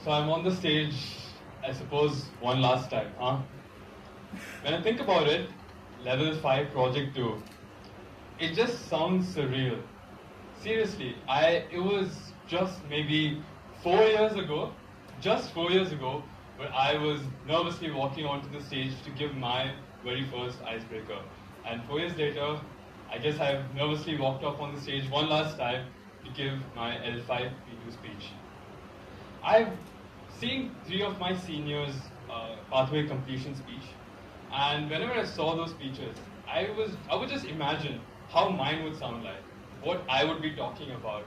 So I'm on the stage, I suppose, one last time, huh? When I think about it, Level 5 Project 2, it just sounds surreal. Seriously, it was just maybe 4 years ago, just 4 years ago, where I was nervously walking onto the stage to give my very first icebreaker. And 4 years later, I guess I've nervously walked up on the stage one last time to give my L5P2 speech. I've seen three of my seniors' pathway completion speech, and whenever I saw those speeches, I would just imagine how mine would sound like, what I would be talking about.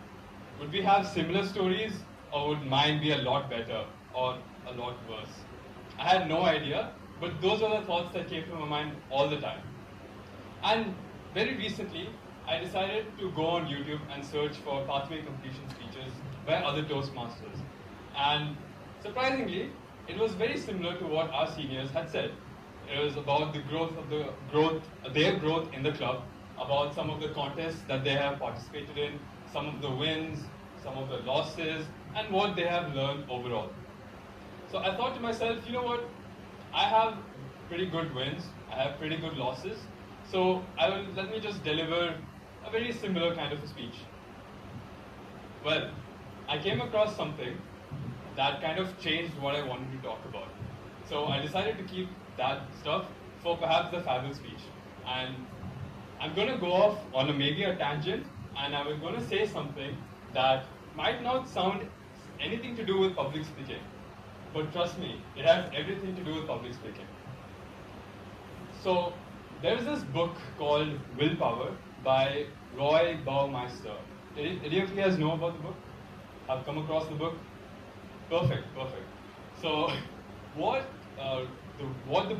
Would we have similar stories, or would mine be a lot better or a lot worse? I had no idea, but those were the thoughts that came to my mind all the time. And very recently, I decided to go on YouTube and search for pathway completion speeches by other Toastmasters. And surprisingly, it was very similar to what our seniors had said. It was about their growth in the club, about some of the contests that they have participated in, some of the wins, some of the losses, and what they have learned overall. So I thought to myself, you know what? I have pretty good wins, I have pretty good losses, so let me just deliver a very similar kind of a speech. Well, I came across something that kind of changed what I wanted to talk about. So I decided to keep that stuff for perhaps the farewell speech. And I'm going to go off on maybe a tangent, and I'm going to say something that might not sound anything to do with public speaking. But trust me, it has everything to do with public speaking. So there's this book called Willpower by Roy Baumeister. Any of you guys know about the book? Have come across the book? Perfect. So what Roy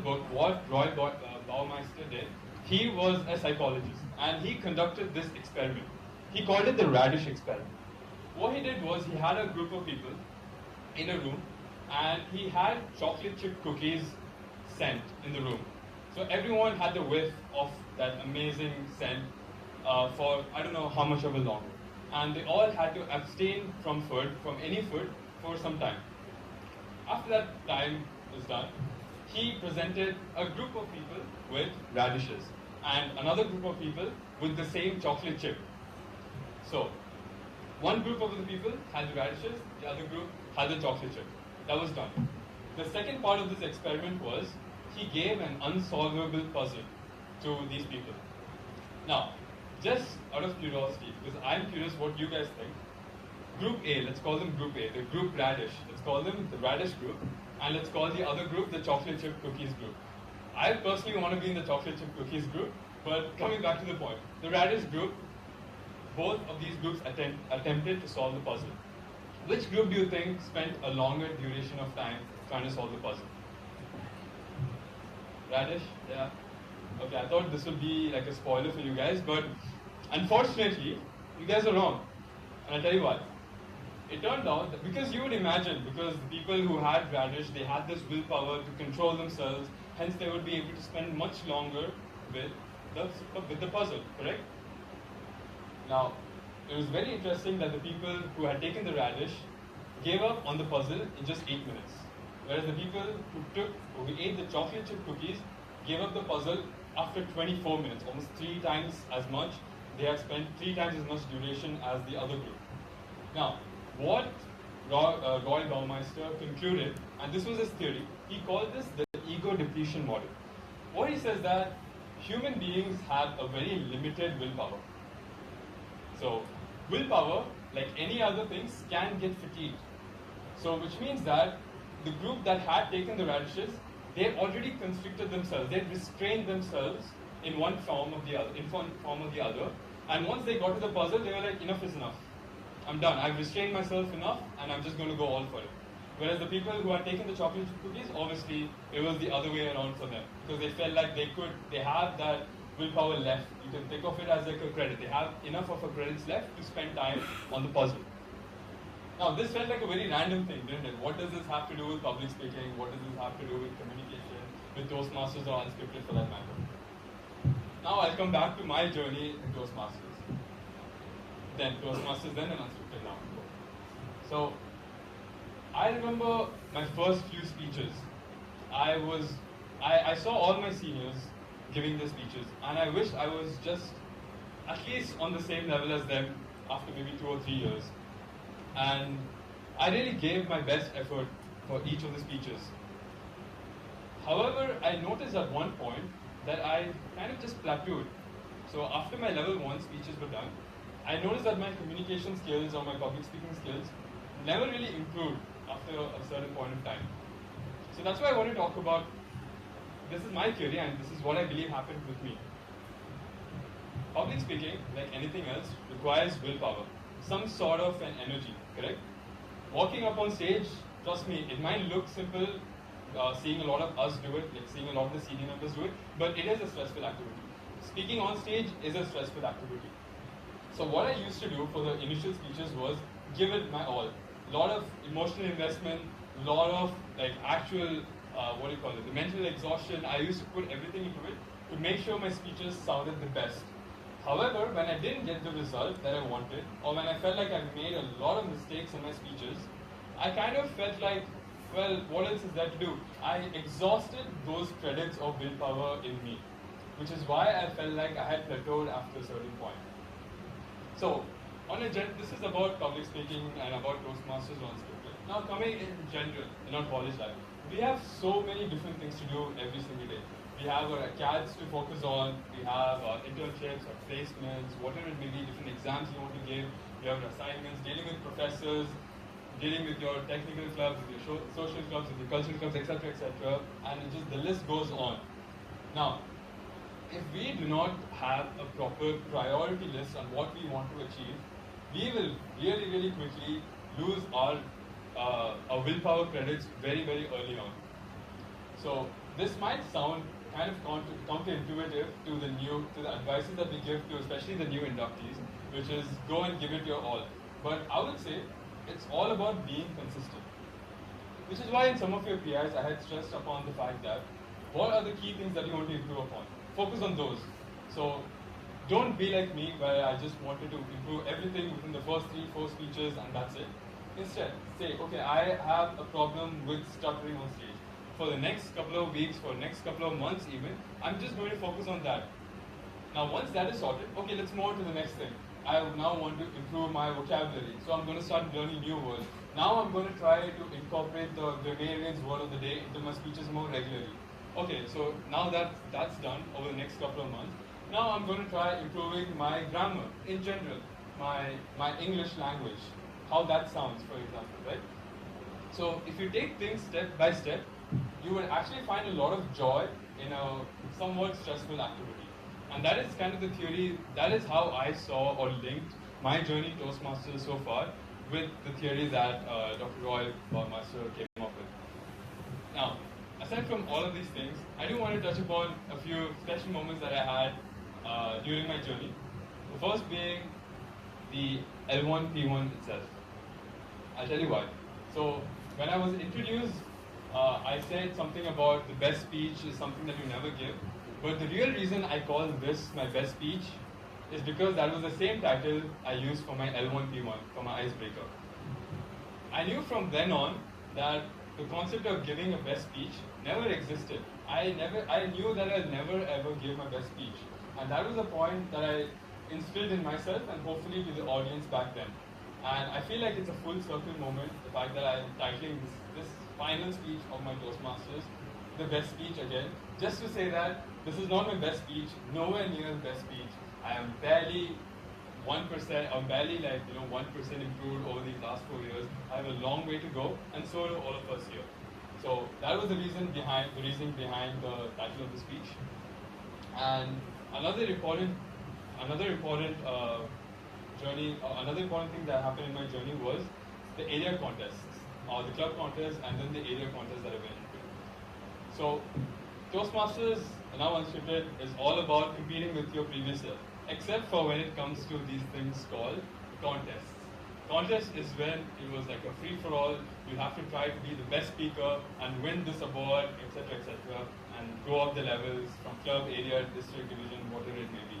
Baumeister did, he was a psychologist and he conducted this experiment. He called it the radish experiment. What he did was he had a group of people in a room and he had chocolate chip cookies sent in the room. So everyone had the whiff of that amazing scent for I don't know how much of a long. And they all had to abstain from any food for some time. After that time was done, he presented a group of people with radishes and another group of people with the same chocolate chip. So, one group of the people had the radishes, the other group had the chocolate chip. That was done. The second part of this experiment was he gave an unsolvable puzzle to these people. Now, just out of curiosity, because I'm curious what you guys think, Group A, let's call them Group A, the group radish. Let's call them the radish group, and let's call the other group the chocolate chip cookies group. I personally want to be in the chocolate chip cookies group, but coming back to the point, the radish group, both of these groups attempted to solve the puzzle. Which group do you think spent a longer duration of time trying to solve the puzzle? Radish? Yeah. Okay, I thought this would be like a spoiler for you guys, but unfortunately, you guys are wrong. And I'll tell you why. It turned out that because you would imagine, because the people who had radish, they had this willpower to control themselves, hence they would be able to spend much longer with the puzzle, correct? Now, it was very interesting that the people who had taken the radish gave up on the puzzle in just 8 minutes. Whereas the people who ate the chocolate chip cookies gave up the puzzle after 24 minutes, almost 3 times as much. They had spent 3 times as much duration as the other group. Now, what Roy Baumeister concluded, and this was his theory, he called this the ego depletion model. What he says that human beings have a very limited willpower. So, willpower, like any other things, can get fatigued. So, which means that the group that had taken the radishes, they had already constricted themselves, they had restrained themselves in one form or the other, and once they got to the puzzle, they were like, enough is enough. I'm done. I've restrained myself enough, and I'm just going to go all for it. Whereas the people who had taken the chocolate chip cookies, obviously, it was the other way around for them. Because they felt like they have that willpower left. You can think of it as like a credit. They have enough of a credits left to spend time on the puzzle. Now, this felt like a very random thing, didn't it? What does this have to do with public speaking? What does this have to do with communication, with Toastmasters or unscripted for that matter? Now, I'll come back to my journey in Toastmasters. Then Toastmasters, then and unscripted now. So, I remember my first few speeches. I saw all my seniors giving their speeches, and I wished I was just at least on the same level as them after maybe 2 or 3 years. And I really gave my best effort for each of the speeches. However, I noticed at one point that I kind of just plateaued. So after my level 1 speeches were done, I noticed that my communication skills or my public speaking skills never really improved after a certain point of time. So that's why I want to talk about, this is my theory and this is what I believe happened with me. Public speaking, like anything else, requires willpower, some sort of an energy, correct? Walking up on stage, trust me, it might look simple, seeing a lot of us do it, like seeing a lot of the senior members do it, but it is a stressful activity. Speaking on stage is a stressful activity. So what I used to do for the initial speeches was give it my all. Lot of emotional investment, lot of like actual, the mental exhaustion. I used to put everything into it to make sure my speeches sounded the best. However, when I didn't get the result that I wanted, or when I felt like I made a lot of mistakes in my speeches, I kind of felt like, well, what else is there to do? I exhausted those credits of willpower in me, which is why I felt like I had plateaued after a certain point. So, this is about public speaking and about Toastmasters on script. Now, coming in general, in our college life, we have so many different things to do every single day. We have our CADs to focus on, we have our internships, our placements, whatever it may be, different exams you want to give, we have assignments, dealing with professors, dealing with your technical clubs, with your social clubs, with your cultural clubs, etc., and the list goes on. Now, if we do not have a proper priority list on what we want to achieve, we will really, really quickly lose our willpower credits very, very early on. So this might sound kind of counterintuitive to the advices that we give to especially the new inductees, which is go and give it your all. But I would say it's all about being consistent. Which is why in some of your PIs I had stressed upon the fact that what are the key things that you want to improve upon? Focus on those. So don't be like me where I just wanted to improve everything within the first 3-4 speeches and that's it. Instead, say, okay, I have a problem with stuttering on stage. For the next couple of weeks, for the next couple of months even, I'm just going to focus on that. Now once that is sorted, okay, let's move on to the next thing. I now want to improve my vocabulary, so I'm going to start learning new words. Now I'm going to try to incorporate the various word of the day into my speeches more regularly. Okay, so now that's done over the next couple of months. Now I'm going to try improving my grammar in general, my English language, how that sounds, for example, right? So if you take things step by step, you will actually find a lot of joy in a somewhat stressful activity. And that is kind of the theory, that is how I saw or linked my journey Toastmasters so far with the theory that Dr. Roy Master came up with. Now, aside from all of these things, I do want to touch upon a few special moments that I had during my journey. The first being the L1P1 itself. I'll tell you why. So, when I was introduced, I said something about the best speech is something that you never give. But the real reason I call this my best speech is because that was the same title I used for my L1P1, for my icebreaker. I knew from then on that the concept of giving a best speech never existed. I knew that I'll never ever give my best speech. And that was a point that I instilled in myself and hopefully to the audience back then. And I feel like it's a full circle moment, the fact that I'm titling this final speech of my Toastmasters, the best speech again, just to say that this is not my best speech, nowhere near the best speech. I am barely 1%, or barely 1% improved over these last 4 years. I have a long way to go, and so do all of us here. So that was the reason behind the title of the speech. And another important thing that happened in my journey was the area contests, or the club contests, and then the area contests that I went into. So Toastmasters, now unscripted, is all about competing with your previous self, except for when it comes to these things called contests. Contest is when it was like a free-for-all, you have to try to be the best speaker and win this award, etc., and go up the levels from club, area, district, division, whatever it may be.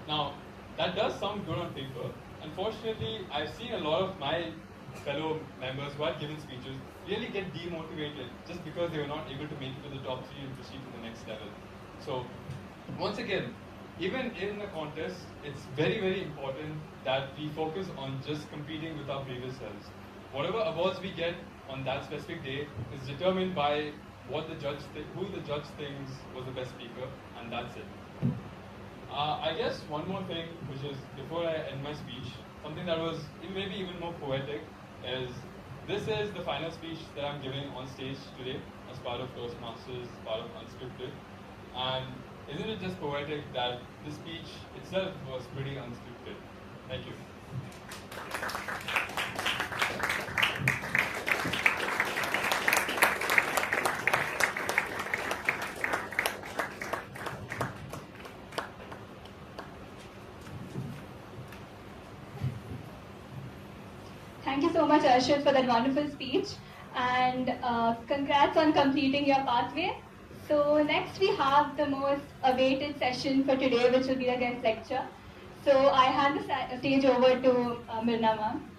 Now, that does sound good on paper. Unfortunately, I've seen a lot of my fellow members who had given speeches really get demotivated just because they were not able to make it to the top 3 and proceed to the next level. So, once again, even in a contest, it's very, very important that we focus on just competing with our previous selves. Whatever awards we get on that specific day is determined by what the judge who the judge thinks was the best speaker, and that's it. I guess one more thing, which is before I end my speech, something that was maybe even more poetic is this is the final speech that I'm giving on stage today as part of Toastmasters, part of Unscripted. And isn't it just poetic that the speech itself was pretty unscripted? Thank you. Thank you so much, Arshad, for that wonderful speech. And congrats on completing your pathway. So next we have the most awaited session for today, which will be the guest lecture. So I hand the stage over to Mirna ma'am.